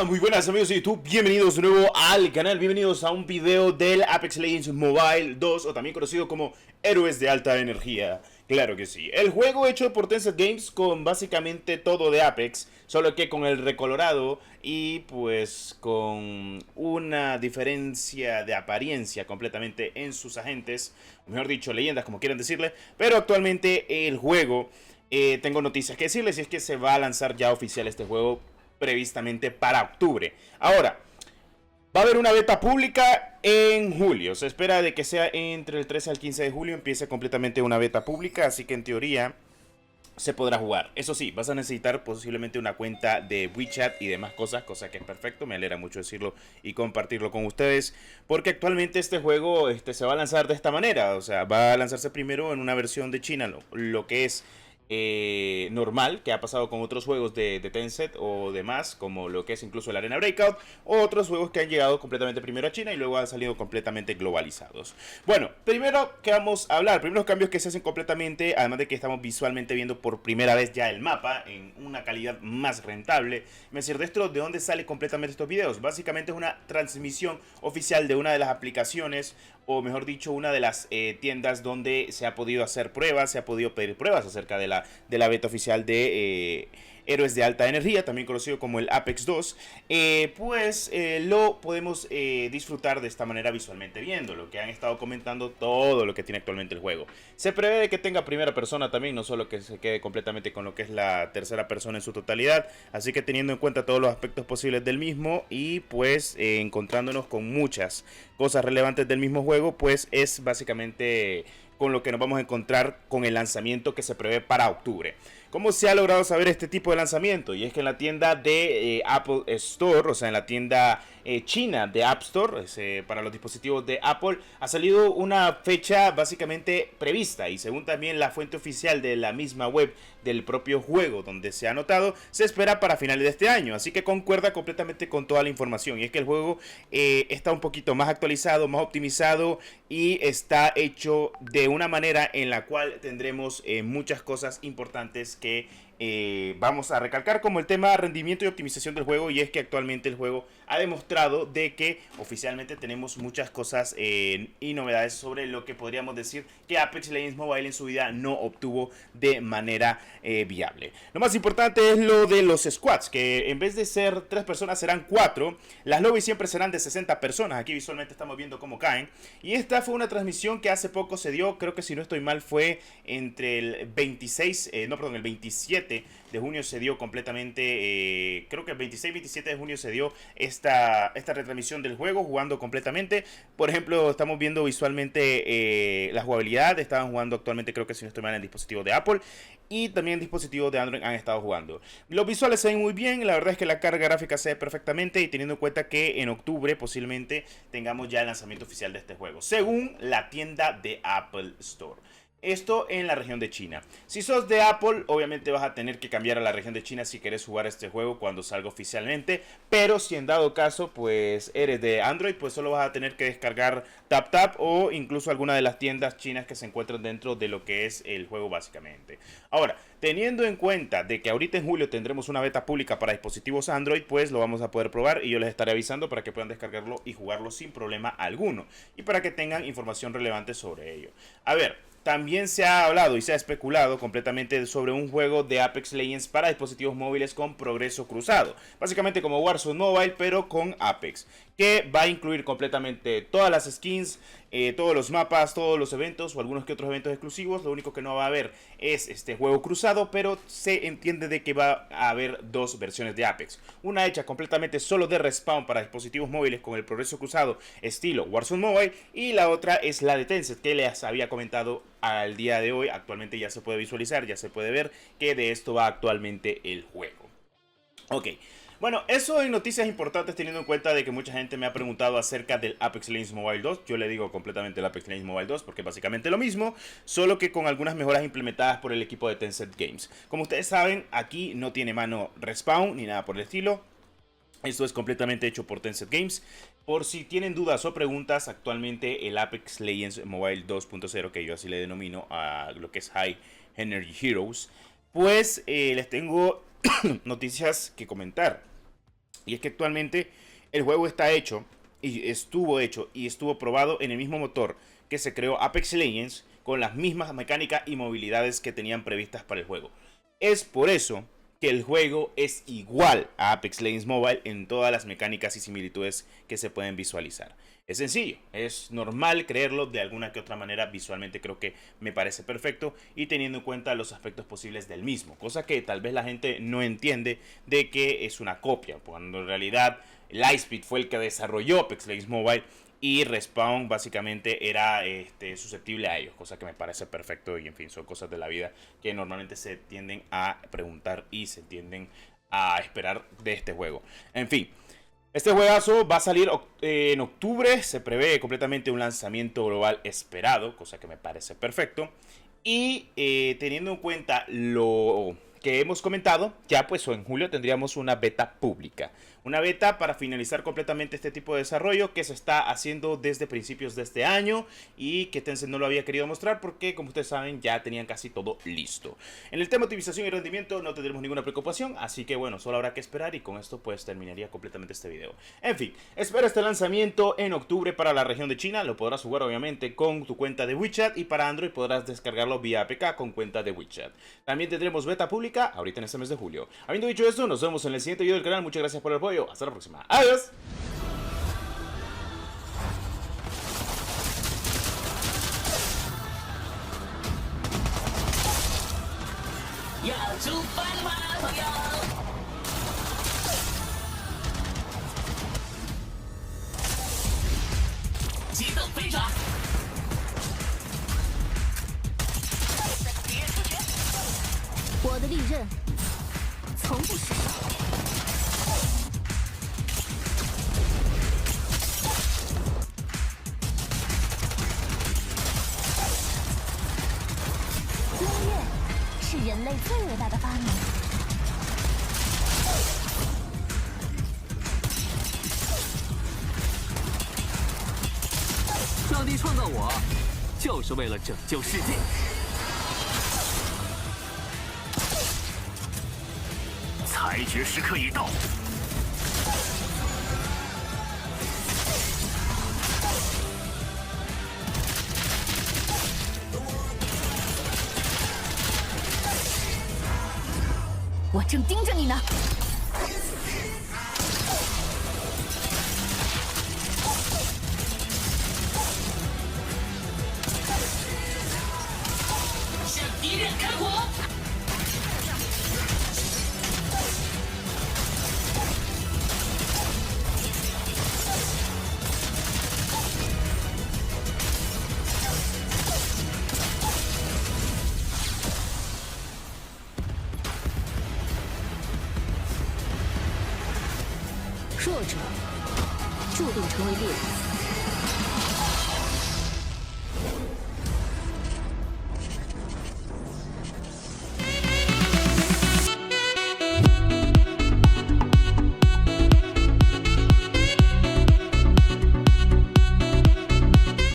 Muy buenas amigos de YouTube, bienvenidos de nuevo al canal, bienvenidos a un video del Apex Legends Mobile 2, o también conocido como Héroes de Alta Energía. Claro que sí, el juego hecho por Tencent Games con básicamente todo de Apex, solo que con el recolorado y pues con una diferencia de apariencia completamente en sus agentes, o mejor dicho, leyendas como quieran decirle, pero actualmente el juego, tengo noticias que decirles y es que se va a lanzar ya oficial este juego previstamente para octubre. Ahora, va a haber una beta pública en julio. Se espera de que sea entre el 13 al 15 de julio empiece completamente una beta pública, así que en teoría se podrá jugar. Eso sí, vas a necesitar posiblemente una cuenta de WeChat y demás cosas, cosa que es perfecto, me alegra mucho decirlo y compartirlo con ustedes, porque actualmente este juego se va a lanzar de esta manera, o sea, va a lanzarse primero en una versión de China, lo que es normal, que ha pasado con otros juegos de Tencent o demás, como lo que es incluso el Arena Breakout, o otros juegos que han llegado completamente primero a China y luego han salido completamente globalizados. Bueno, primero que vamos a hablar, primeros cambios que se hacen completamente, además de que estamos visualmente viendo por primera vez ya el mapa en una calidad más rentable. Me decir de esto, ¿de dónde sale completamente estos videos? Básicamente es una transmisión oficial de una de las aplicaciones, o mejor dicho, una de las tiendas donde se ha podido hacer pruebas, se ha podido pedir pruebas acerca de la beta oficial de Héroes de Alta Energía, también conocido como el Apex 2, lo podemos disfrutar de esta manera visualmente viendo, lo que han estado comentando, todo lo que tiene actualmente el juego. Se prevé de que tenga primera persona también, no solo que se quede completamente con lo que es la tercera persona en su totalidad, así que teniendo en cuenta todos los aspectos posibles del mismo y pues encontrándonos con muchas cosas relevantes del mismo juego, pues es básicamente con lo que nos vamos a encontrar con el lanzamiento que se prevé para octubre. ¿Cómo se ha logrado saber este tipo de lanzamiento? Y es que en la tienda de Apple Store, o sea, en la tienda china de App Store, para los dispositivos de Apple, ha salido una fecha básicamente prevista. Y según también la fuente oficial de la misma web del propio juego donde se ha anotado, se espera para finales de este año. Así que concuerda completamente con toda la información. Y es que el juego está un poquito más actualizado, más optimizado y está hecho de una manera en la cual tendremos muchas cosas importantes que vamos a recalcar, como el tema rendimiento y optimización del juego, y es que actualmente el juego ha demostrado de que oficialmente tenemos muchas cosas y novedades sobre lo que podríamos decir que Apex Legends Mobile en su vida no obtuvo de manera viable. Lo más importante es lo de los squads, que en vez de ser 3 personas serán 4, las lobbies siempre serán de 60 personas, aquí visualmente estamos viendo cómo caen, y esta fue una transmisión que hace poco se dio, creo que si no estoy mal fue entre el 27 de junio se dio completamente, creo que el 26-27 de junio se dio esta retransmisión del juego, jugando completamente. Por ejemplo, estamos viendo visualmente la jugabilidad, estaban jugando actualmente, creo que si no estoy mal, en dispositivos de Apple, y también en dispositivos de Android han estado jugando. Los visuales se ven muy bien, la verdad es que la carga gráfica se ve perfectamente, y teniendo en cuenta que en octubre posiblemente tengamos ya el lanzamiento oficial de este juego, según la tienda de Apple Store. Esto en la región de China. Si sos de Apple, obviamente vas a tener que cambiar a la región de China si querés jugar este juego cuando salga oficialmente. Pero si en dado caso, pues eres de Android, pues solo vas a tener que descargar TapTap o incluso alguna de las tiendas chinas que se encuentran dentro de lo que es el juego básicamente. Ahora, teniendo en cuenta de que ahorita en julio tendremos una beta pública para dispositivos Android, pues lo vamos a poder probar y yo les estaré avisando para que puedan descargarlo y jugarlo sin problema alguno. Y para que tengan información relevante sobre ello. A ver, también se ha hablado y se ha especulado completamente sobre un juego de Apex Legends para dispositivos móviles con progreso cruzado. Básicamente como Warzone Mobile, pero con Apex. Que va a incluir completamente todas las skins, todos los mapas, todos los eventos o algunos que otros eventos exclusivos. Lo único que no va a haber es este juego cruzado, pero se entiende de que va a haber dos versiones de Apex. Una hecha completamente solo de respawn para dispositivos móviles con el progreso cruzado estilo Warzone Mobile, y la otra es la de Tencent que les había comentado al día de hoy. Actualmente ya se puede visualizar, ya se puede ver que de esto va actualmente el juego. Ok. Bueno, eso en noticias importantes, teniendo en cuenta de que mucha gente me ha preguntado acerca del Apex Legends Mobile 2. Yo le digo completamente el Apex Legends Mobile 2 porque es básicamente lo mismo, solo que con algunas mejoras implementadas por el equipo de Tencent Games. Como ustedes saben, aquí no tiene mano respawn ni nada por el estilo. Esto es completamente hecho por Tencent Games. Por si tienen dudas o preguntas, actualmente el Apex Legends Mobile 2.0, que yo así le denomino a lo que es High Energy Heroes, pues les tengo noticias que comentar. Y es que actualmente el juego está hecho y estuvo probado en el mismo motor que se creó Apex Legends, con las mismas mecánicas y movilidades que tenían previstas para el juego. Es por eso que el juego es igual a Apex Legends Mobile en todas las mecánicas y similitudes que se pueden visualizar. Es sencillo, es normal creerlo, de alguna que otra manera visualmente creo que me parece perfecto y teniendo en cuenta los aspectos posibles del mismo, cosa que tal vez la gente no entiende de que es una copia, cuando en realidad Lightspeed fue el que desarrolló Apex Legends Mobile y Respawn básicamente era susceptible a ellos, cosa que me parece perfecto y en fin, son cosas de la vida que normalmente se tienden a preguntar y se tienden a esperar de este juego. En fin, este juegazo va a salir en octubre, se prevé completamente un lanzamiento global esperado, cosa que me parece perfecto. Y teniendo en cuenta lo que hemos comentado, ya pues en julio tendríamos una beta pública. Una beta para finalizar completamente este tipo de desarrollo que se está haciendo desde principios de este año y que Tencent no lo había querido mostrar porque, como ustedes saben, ya tenían casi todo listo. En el tema optimización y rendimiento no tendremos ninguna preocupación, así que bueno, solo habrá que esperar y con esto pues terminaría completamente este video. En fin, espera este lanzamiento en octubre para la región de China, lo podrás jugar obviamente con tu cuenta de WeChat y para Android podrás descargarlo vía APK con cuenta de WeChat. También tendremos beta pública ahorita en este mes de julio. Habiendo dicho esto, nos vemos en el siguiente video del canal, muchas gracias por el apoyo. Hasta la próxima. Adiós.我的利刃从不失手。音乐是人类最伟大的发明。上帝创造我，就是为了拯救世界。裁决时刻已到。我正盯着你呢。向敌人开火！弱者注定成为猎物。